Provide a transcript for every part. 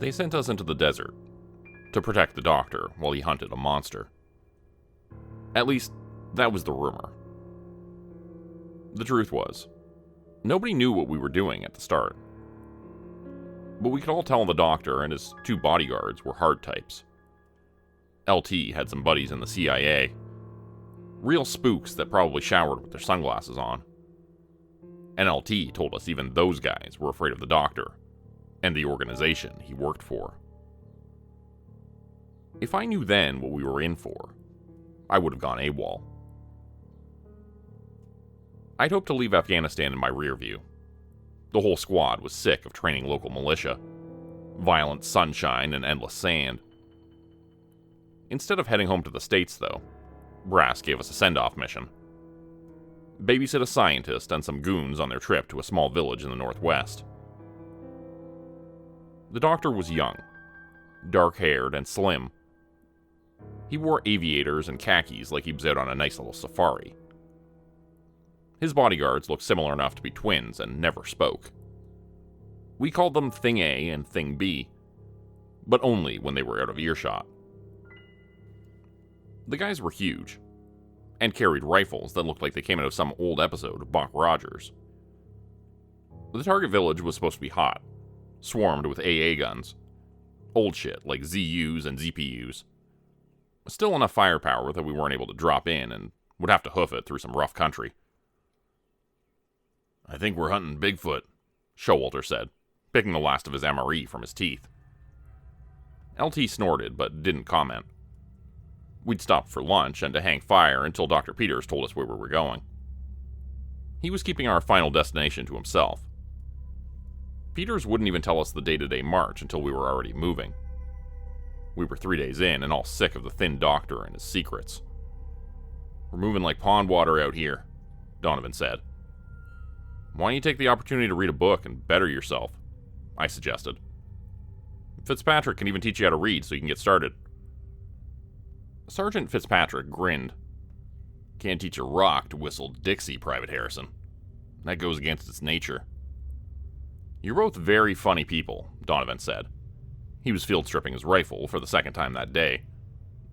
They sent us into the desert to protect the doctor while he hunted a monster. At least, that was the rumor. The truth was, nobody knew what we were doing at the start. But we could all tell the doctor and his 2 bodyguards were hard types. LT had some buddies in the CIA. Real spooks that probably showered with their sunglasses on. And LT told us even those guys were afraid of the doctor and the organization he worked for. If I knew then what we were in for, I would have gone AWOL. I'd hoped to leave Afghanistan in my rear view. The whole squad was sick of training local militia, violent sunshine and endless sand. Instead of heading home to the States, though, Brass gave us a send-off mission. Babysit a scientist and some goons on their trip to a small village in the northwest. The doctor was young, dark-haired and slim. He wore aviators and khakis like he was out on a nice little safari. His bodyguards looked similar enough to be twins and never spoke. We called them Thing A and Thing B, but only when they were out of earshot. The guys were huge, and carried rifles that looked like they came out of some old episode of Buck Rogers. The target village was supposed to be hot, swarmed with AA guns. Old shit like ZUs and ZPUs. Still enough firepower that we weren't able to drop in and would have to hoof it through some rough country. "I think we're hunting Bigfoot," Showalter said, picking the last of his MRE from his teeth. LT snorted, but didn't comment. We'd stopped for lunch and to hang fire until Dr. Peters told us where we were going. He was keeping our final destination to himself. Peters wouldn't even tell us the day-to-day march until we were already moving. We were 3 days in and all sick of the thin doctor and his secrets. "We're moving like pond water out here," Donovan said. "Why don't you take the opportunity to read a book and better yourself?" I suggested. "Fitzpatrick can even teach you how to read so you can get started." Sergeant Fitzpatrick grinned. "Can't teach a rock to whistle Dixie, Private Harrison. That goes against its nature." "You're both very funny people," Donovan said. He was field stripping his rifle for the second time that day,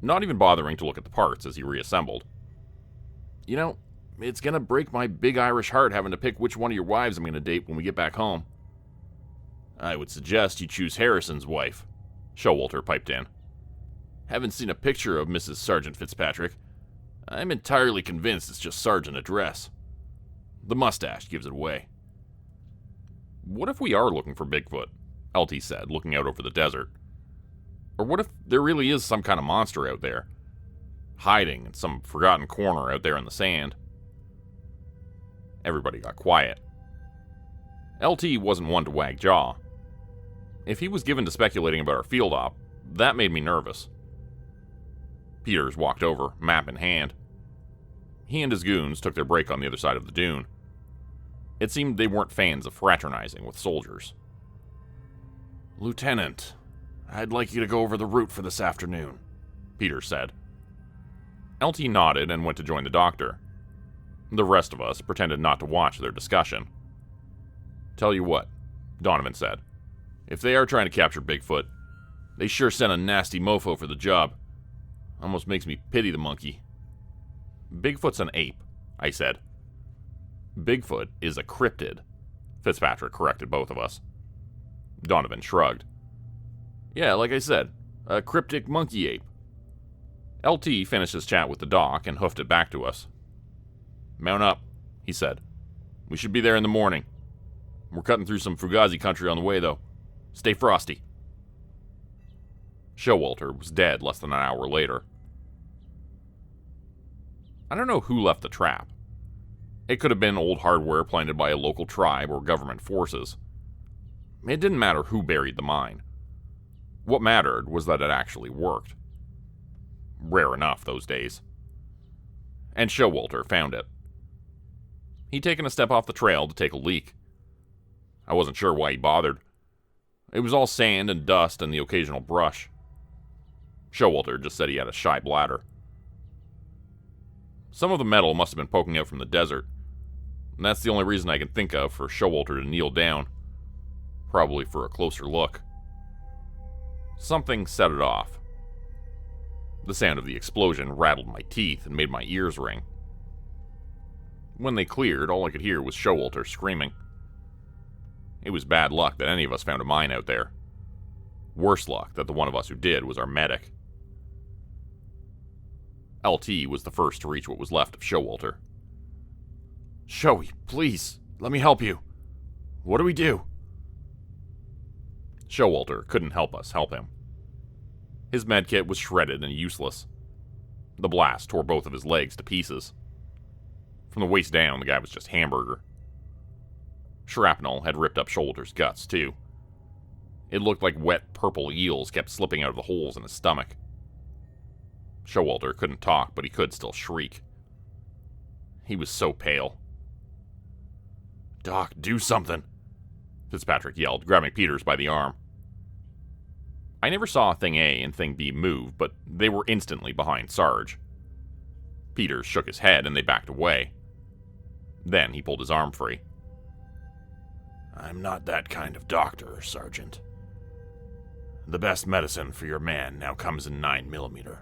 not even bothering to look at the parts as he reassembled. "You know, it's gonna break my big Irish heart having to pick which one of your wives I'm gonna date when we get back home." "I would suggest you choose Harrison's wife," Showalter piped in. "Haven't seen a picture of Mrs. Sergeant Fitzpatrick. I'm entirely convinced it's just Sergeant a dress. The mustache gives it away." "What if we are looking for Bigfoot?" LT said, looking out over the desert. "Or what if there really is some kind of monster out there, hiding in some forgotten corner out there in the sand?" Everybody got quiet. LT wasn't one to wag jaw. If he was given to speculating about our field op, that made me nervous. Peters walked over, map in hand. He and his goons took their break on the other side of the dune. It seemed they weren't fans of fraternizing with soldiers. "Lieutenant, I'd like you to go over the route for this afternoon," Peters said. LT nodded and went to join the doctor. The rest of us pretended not to watch their discussion. "Tell you what," Donovan said. "If they are trying to capture Bigfoot, they sure sent a nasty mofo for the job. Almost makes me pity the monkey." "Bigfoot's an ape," I said. "Bigfoot is a cryptid," Fitzpatrick corrected both of us. Donovan shrugged. "Yeah, like I said, a cryptic monkey ape." LT finished his chat with the doc and hoofed it back to us. "Mount up," he said. "We should be there in the morning. We're cutting through some Fugazi country on the way, though. Stay frosty." Showalter was dead less than an hour later. I don't know who left the trap. It could have been old hardware planted by a local tribe or government forces. It didn't matter who buried the mine. What mattered was that it actually worked. Rare enough those days. And Showalter found it. He'd taken a step off the trail to take a leak. I wasn't sure why he bothered. It was all sand and dust and the occasional brush. Showalter just said he had a shy bladder. Some of the metal must have been poking out from the desert, and that's the only reason I can think of for Showalter to kneel down. Probably for a closer look. Something set it off. The sound of the explosion rattled my teeth and made my ears ring. When they cleared, all I could hear was Showalter screaming. It was bad luck that any of us found a mine out there. Worse luck that the one of us who did was our medic. LT was the first to reach what was left of Showalter. "Showy, please, let me help you. What do we do?" Showalter couldn't help us help him. His medkit was shredded and useless. The blast tore both of his legs to pieces. From the waist down, the guy was just hamburger. Shrapnel had ripped up Showalter's guts, too. It looked like wet purple eels kept slipping out of the holes in his stomach. Showalter couldn't talk, but he could still shriek. He was so pale. "Doc, do something," Fitzpatrick yelled, grabbing Peters by the arm. I never saw Thing A and Thing B move, but they were instantly behind Sarge. Peters shook his head and they backed away. Then he pulled his arm free. "I'm not that kind of doctor, Sergeant. The best medicine for your man now comes in 9mm.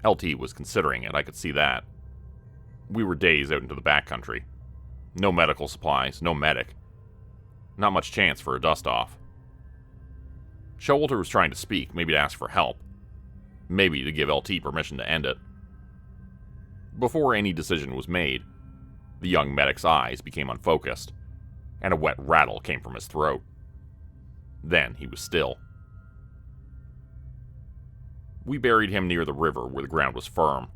LT was considering it, I could see that. We were days out into the backcountry. No medical supplies, no medic. Not much chance for a dust-off. Showalter was trying to speak, maybe to ask for help. Maybe to give LT permission to end it. Before any decision was made, the young medic's eyes became unfocused, and a wet rattle came from his throat. Then he was still. We buried him near the river where the ground was firm,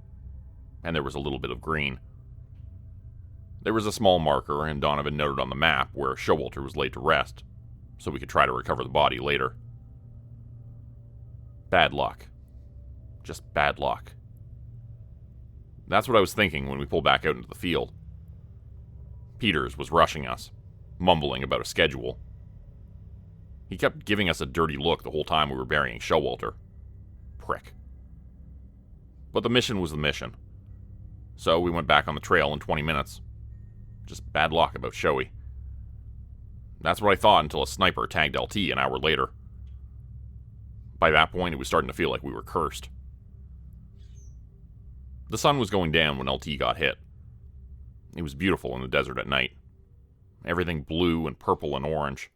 and there was a little bit of green. There was a small marker, and Donovan noted on the map where Showalter was laid to rest, so we could try to recover the body later. Bad luck. Just bad luck. That's what I was thinking when we pulled back out into the field. Peters was rushing us, mumbling about a schedule. He kept giving us a dirty look the whole time we were burying Showalter. Prick. But the mission was the mission. So we went back on the trail in 20 minutes. Just bad luck about Showy. That's what I thought until a sniper tagged LT an hour later. By that point, it was starting to feel like we were cursed. The sun was going down when LT got hit. It was beautiful in the desert at night. Everything blue and purple and orange.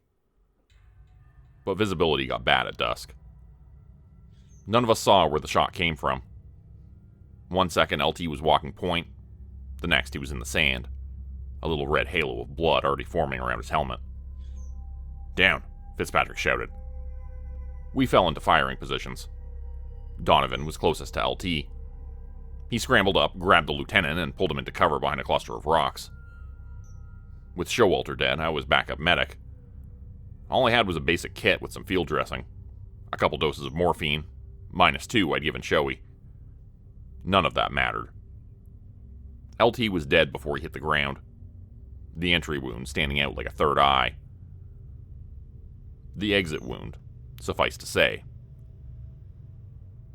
But visibility got bad at dusk. None of us saw where the shot came from. One second LT was walking point, the next he was in the sand, a little red halo of blood already forming around his helmet. "Down," Fitzpatrick shouted. We fell into firing positions. Donovan was closest to LT. He scrambled up, grabbed the lieutenant, and pulled him into cover behind a cluster of rocks. With Showalter dead, I was backup medic. All I had was a basic kit with some field dressing, a couple doses of morphine, -2 I'd given Showy. None of that mattered. LT was dead before he hit the ground, the entry wound standing out like a third eye. The exit wound, suffice to say.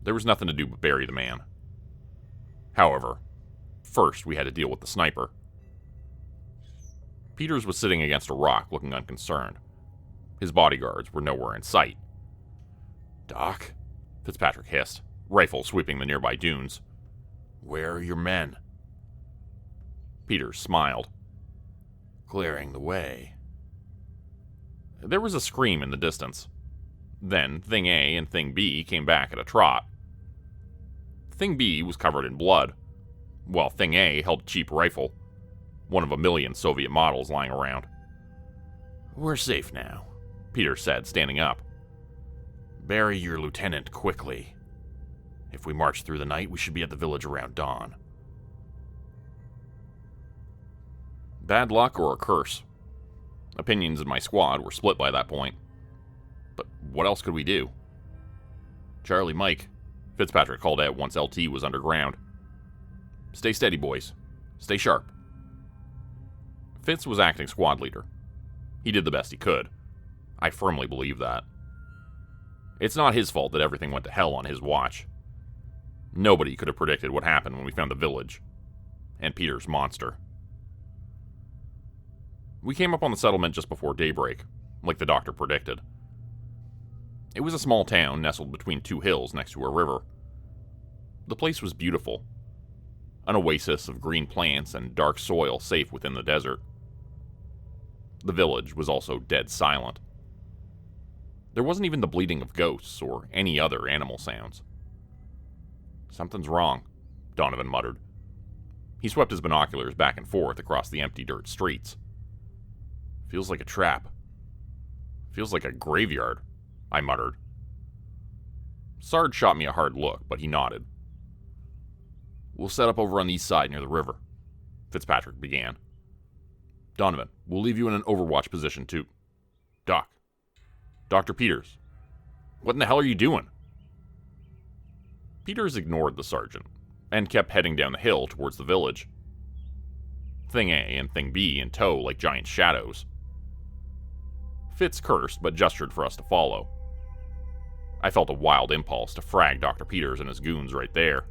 There was nothing to do but bury the man. However, first we had to deal with the sniper. Peters was sitting against a rock looking unconcerned. His bodyguards were nowhere in sight. "Doc," Fitzpatrick hissed, rifle sweeping the nearby dunes. "Where are your men?" Peters smiled. "Clearing the way." There was a scream in the distance. Then Thing A and Thing B came back at a trot. Thing B was covered in blood, while Thing A held a cheap rifle, one of a million Soviet models lying around. "We're safe now," Peters said, standing up. "Bury your lieutenant quickly. If we march through the night, we should be at the village around dawn." Bad luck or a curse? Opinions in my squad were split by that point. But what else could we do? "Charlie, Mike," Fitzpatrick called out once LT was underground. "Stay steady, boys. Stay sharp." Fitz was acting squad leader. He did the best he could. I firmly believe that. It's not his fault that everything went to hell on his watch. Nobody could have predicted what happened when we found the village. And Peter's monster. We came up on the settlement just before daybreak, like the doctor predicted. It was a small town nestled between two hills next to a river. The place was beautiful. An oasis of green plants and dark soil safe within the desert. The village was also dead silent. There wasn't even the bleating of ghosts or any other animal sounds. "Something's wrong," Donovan muttered. He swept his binoculars back and forth across the empty dirt streets. "Feels like a trap. Feels like a graveyard," I muttered. Sarge shot me a hard look, but he nodded. "We'll set up over on the east side near the river," Fitzpatrick began. "Donovan, we'll leave you in an overwatch position too. Doc. Dr. Peters. What in the hell are you doing?" Peters ignored the sergeant and kept heading down the hill towards the village. Thing A and Thing B in tow like giant shadows. Fitz cursed but gestured for us to follow. I felt a wild impulse to frag Dr. Peters and his goons right there.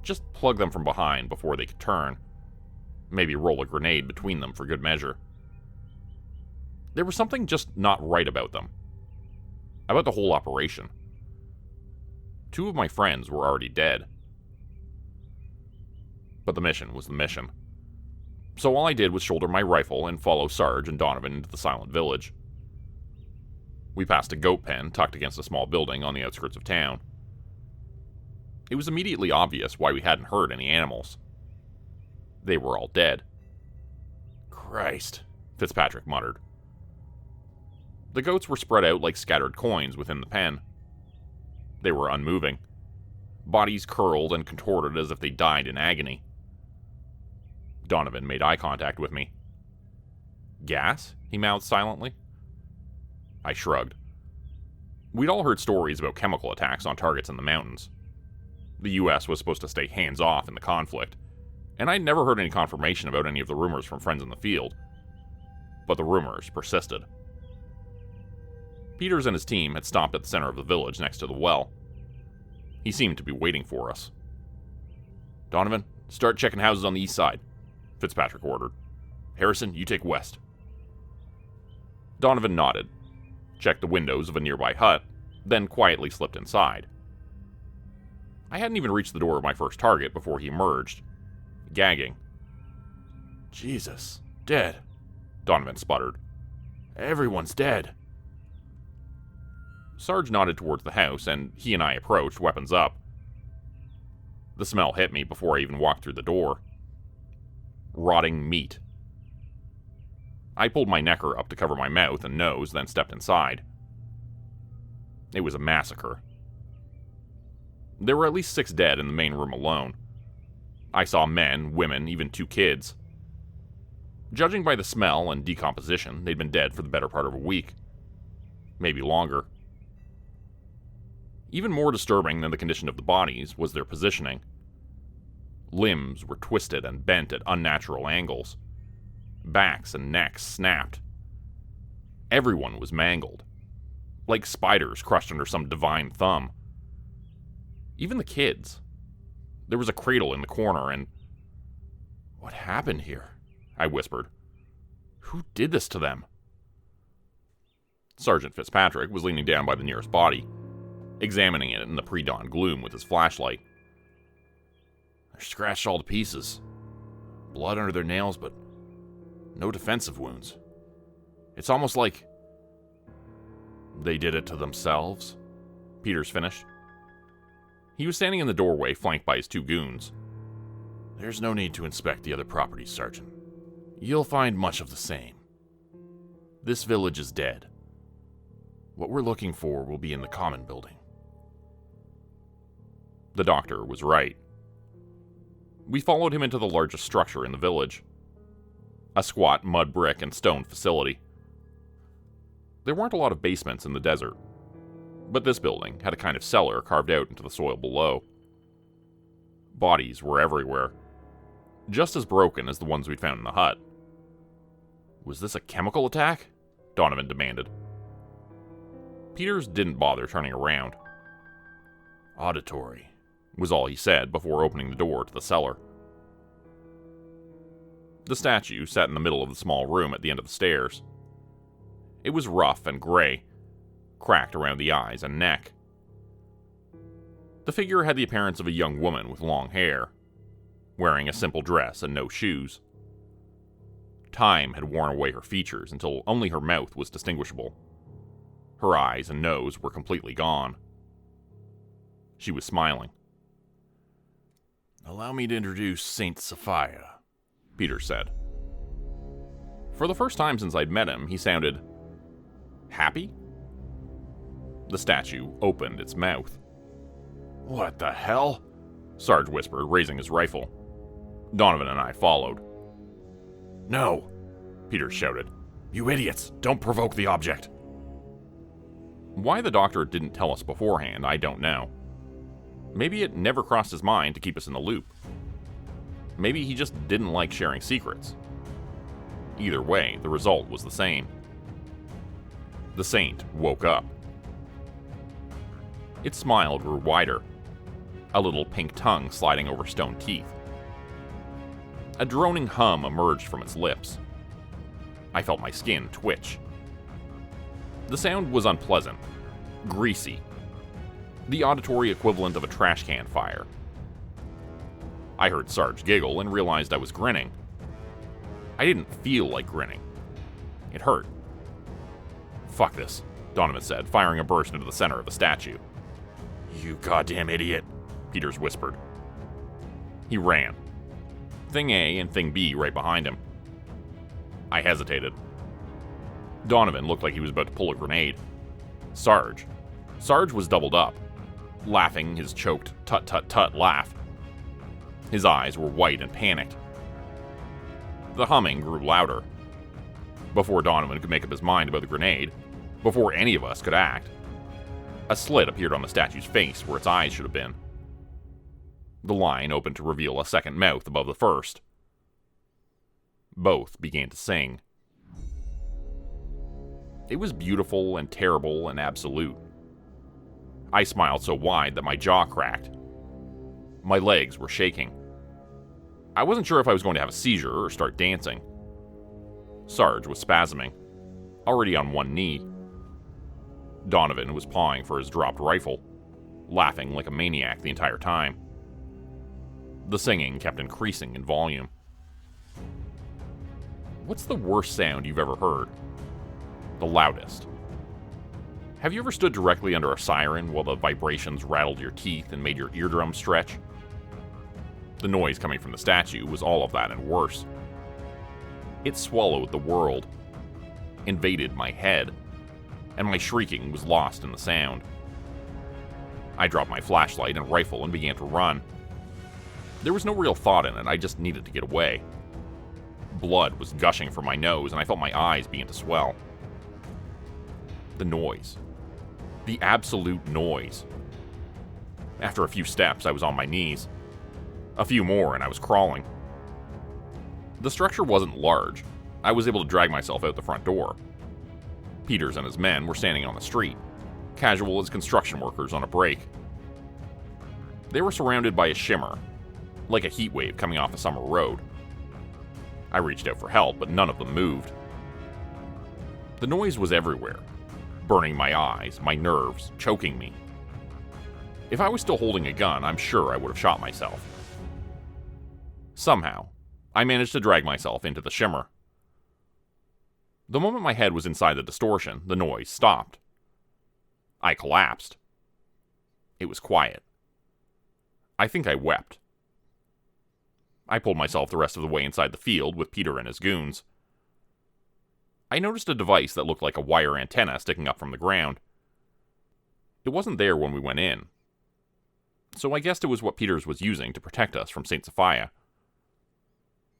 Just plug them from behind before they could turn. Maybe roll a grenade between them for good measure. There was something just not right about them. About the whole operation. 2 of my friends were already dead. But the mission was the mission. So all I did was shoulder my rifle and follow Sarge and Donovan into the silent village. We passed a goat pen tucked against a small building on the outskirts of town. It was immediately obvious why we hadn't heard any animals. They were all dead. "Christ," Fitzpatrick muttered. The goats were spread out like scattered coins within the pen. They were unmoving. Bodies curled and contorted as if they died in agony. Donovan made eye contact with me. "Gas?" he mouthed silently. I shrugged. We'd all heard stories about chemical attacks on targets in the mountains. The U.S. was supposed to stay hands-off in the conflict, and I'd never heard any confirmation about any of the rumors from friends in the field. But the rumors persisted. Peters and his team had stopped at the center of the village next to the well. He seemed to be waiting for us. "Donovan, start checking houses on the east side," Fitzpatrick ordered. "Harrison, you take west." Donovan nodded, checked the windows of a nearby hut, then quietly slipped inside. I hadn't even reached the door of my first target before he emerged, gagging. "Jesus, dead," Donovan sputtered. "Everyone's dead." Sarge nodded towards the house, and he and I approached, weapons up. The smell hit me before I even walked through the door. Rotting meat. I pulled my necker up to cover my mouth and nose, then stepped inside. It was a massacre. There were at least 6 dead in the main room alone. I saw men, women, even 2 kids. Judging by the smell and decomposition, they'd been dead for the better part of a week. Maybe longer. Even more disturbing than the condition of the bodies was their positioning. Limbs were twisted and bent at unnatural angles. Backs and necks snapped. Everyone was mangled. Like spiders crushed under some divine thumb. Even the kids. There was a cradle in the corner and... "What happened here?" I whispered. "Who did this to them?" Sergeant Fitzpatrick was leaning down by the nearest body, examining it in the pre-dawn gloom with his flashlight. "They're scratched all to pieces. Blood under their nails, but no defensive wounds. It's almost like they did it to themselves," Peters finished. He was standing in the doorway, flanked by his 2 goons. "There's no need to inspect the other properties, Sergeant. You'll find much of the same. This village is dead. What we're looking for will be in the common building." The doctor was right. We followed him into the largest structure in the village. A squat mud brick and stone facility. There weren't a lot of basements in the desert, but this building had a kind of cellar carved out into the soil below. Bodies were everywhere, just as broken as the ones we'd found in the hut. "Was this a chemical attack?" Donovan demanded. Peters didn't bother turning around. "Auditory," was all he said before opening the door to the cellar. The statue sat in the middle of the small room at the end of the stairs. It was rough and gray, cracked around the eyes and neck. The figure had the appearance of a young woman with long hair, wearing a simple dress and no shoes. Time had worn away her features until only her mouth was distinguishable. Her eyes and nose were completely gone. She was smiling. "Allow me to introduce Saint Sapphira," Peter said. For the first time since I'd met him, he sounded happy. The statue opened its mouth. "What the hell?" Sarge whispered, raising his rifle. Donovan and I followed. "No," Peter shouted. "You idiots, don't provoke the object." Why the doctor didn't tell us beforehand, I don't know. Maybe it never crossed his mind to keep us in the loop. Maybe he just didn't like sharing secrets. Either way, the result was the same. The saint woke up. Its smile grew wider, a little pink tongue sliding over stone teeth. A droning hum emerged from its lips. I felt my skin twitch. The sound was unpleasant, greasy, the auditory equivalent of a trash can fire. I heard Sarge giggle and realized I was grinning. I didn't feel like grinning. It hurt. "Fuck this," Donovan said, firing a burst into the center of the statue. "You goddamn idiot," Peters whispered. He ran. Thing A and Thing B right behind him. I hesitated. Donovan looked like he was about to pull a grenade. Sarge was doubled up, laughing his choked tut-tut-tut laugh. His eyes were white and panicked. The humming grew louder. Before Donovan could make up his mind about the grenade, before any of us could act, a slit appeared on the statue's face where its eyes should have been. The line opened to reveal a second mouth above the first. Both began to sing. It was beautiful and terrible and absolute. I smiled so wide that my jaw cracked. My legs were shaking. I wasn't sure if I was going to have a seizure or start dancing. Sarge was spasming, already on one knee. Donovan was pawing for his dropped rifle, laughing like a maniac the entire time. The singing kept increasing in volume. What's the worst sound you've ever heard? The loudest. Have you ever stood directly under a siren while the vibrations rattled your teeth and made your eardrums stretch? The noise coming from the statue was all of that and worse. It swallowed the world, invaded my head, and my shrieking was lost in the sound. I dropped my flashlight and rifle and began to run. There was no real thought in it, I just needed to get away. Blood was gushing from my nose and I felt my eyes begin to swell. The noise. The absolute noise. After a few steps, I was on my knees. A few more and I was crawling. The structure wasn't large. I was able to drag myself out the front door. Peters and his men were standing on the street, casual as construction workers on a break. They were surrounded by a shimmer, like a heat wave coming off a summer road. I reached out for help, but none of them moved. The noise was everywhere, burning my eyes, my nerves, choking me. If I was still holding a gun, I'm sure I would have shot myself. Somehow, I managed to drag myself into the shimmer. The moment my head was inside the distortion, the noise stopped. I collapsed. It was quiet. I think I wept. I pulled myself the rest of the way inside the field with Peter and his goons. I noticed a device that looked like a wire antenna sticking up from the ground. It wasn't there when we went in, so I guessed it was what Peters was using to protect us from St. Sapphira.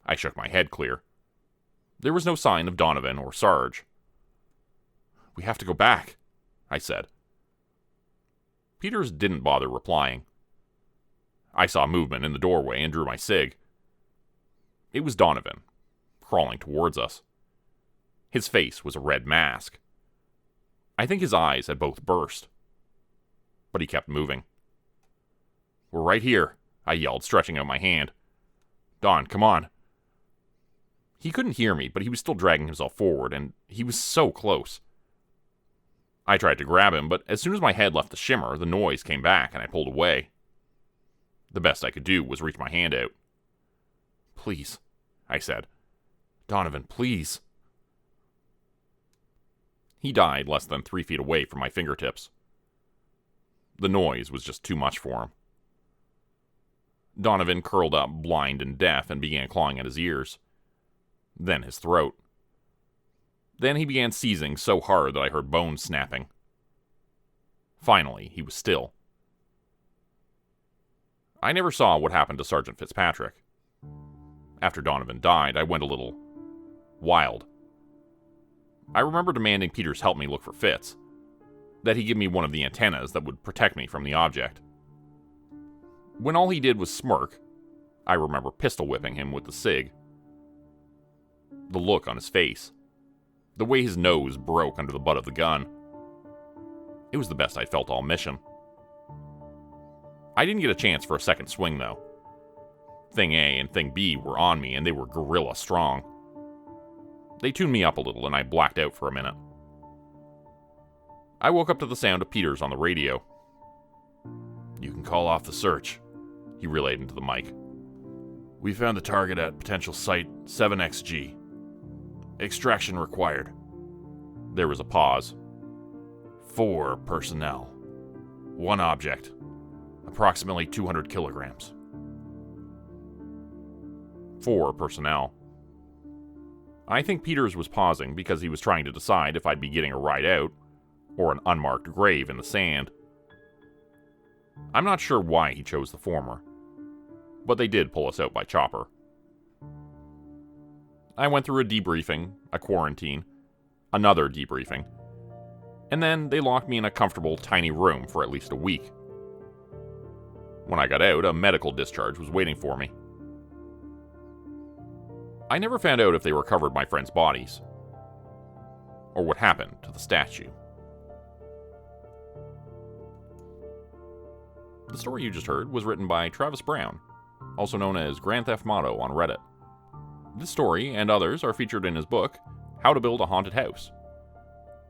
I shook my head clear. There was no sign of Donovan or Sarge. "We have to go back," I said. Peters didn't bother replying. I saw movement in the doorway and drew my cig. It was Donovan, crawling towards us. His face was a red mask. I think his eyes had both burst. But he kept moving. "We're right here," I yelled, stretching out my hand. "Don, come on." He couldn't hear me, but he was still dragging himself forward, and he was so close. I tried to grab him, but as soon as my head left the shimmer, the noise came back and I pulled away. The best I could do was reach my hand out. "Please," I said. "Donovan, please." He died less than 3 feet away from my fingertips. The noise was just too much for him. Donovan curled up, blind and deaf, and began clawing at his ears. Then his throat. Then he began seizing so hard that I heard bones snapping. Finally, he was still. I never saw what happened to Sergeant Fitzpatrick. After Donovan died, I went a little wild. I remember demanding Peters help me look for Fitz, that he give me one of the antennas that would protect me from the object. When all he did was smirk, I remember pistol whipping him with the SIG. The look on his face. The way his nose broke under the butt of the gun. It was the best I'd felt all mission. I didn't get a chance for a second swing, though. Thing A and Thing B were on me, and they were gorilla strong. They tuned me up a little, and I blacked out for a minute. I woke up to the sound of Peters on the radio. "You can call off the search," he relayed into the mic. "We found the target at potential site 7XG. Extraction required." There was a pause. 4 personnel. 1 object. Approximately 200 kilograms. 4 personnel. I think Peters was pausing because he was trying to decide if I'd be getting a ride out, or an unmarked grave in the sand. I'm not sure why he chose the former, but they did pull us out by chopper. I went through a debriefing, a quarantine, another debriefing, and then they locked me in a comfortable, tiny room for at least a week. When I got out, a medical discharge was waiting for me. I never found out if they recovered my friends' bodies, or what happened to the statue. The story you just heard was written by Travis Brown, also known as Grand Theft Motto on Reddit. This story and others are featured in his book, How to Build a Haunted House.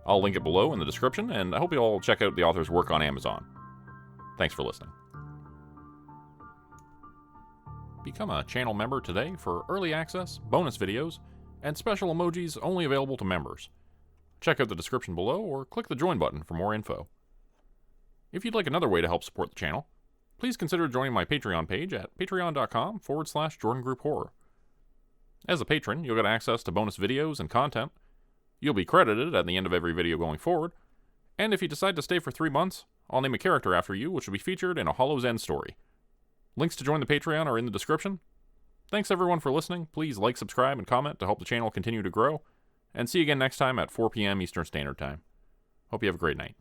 I'll link it below in the description, and I hope you all check out the author's work on Amazon. Thanks for listening. Become a channel member today for early access, bonus videos, and special emojis only available to members. Check out the description below or click the join button for more info. If you'd like another way to help support the channel, please consider joining my Patreon page at patreon.com/Jordan Group Horror. As a patron, you'll get access to bonus videos and content. You'll be credited at the end of every video going forward, and if you decide to stay for 3 months, I'll name a character after you, which will be featured in a Hollow's End story. Links to join the Patreon are in the description. Thanks everyone for listening. Please like, subscribe, and comment to help the channel continue to grow. And see you again next time at 4 p.m. Eastern Standard Time. Hope you have a great night.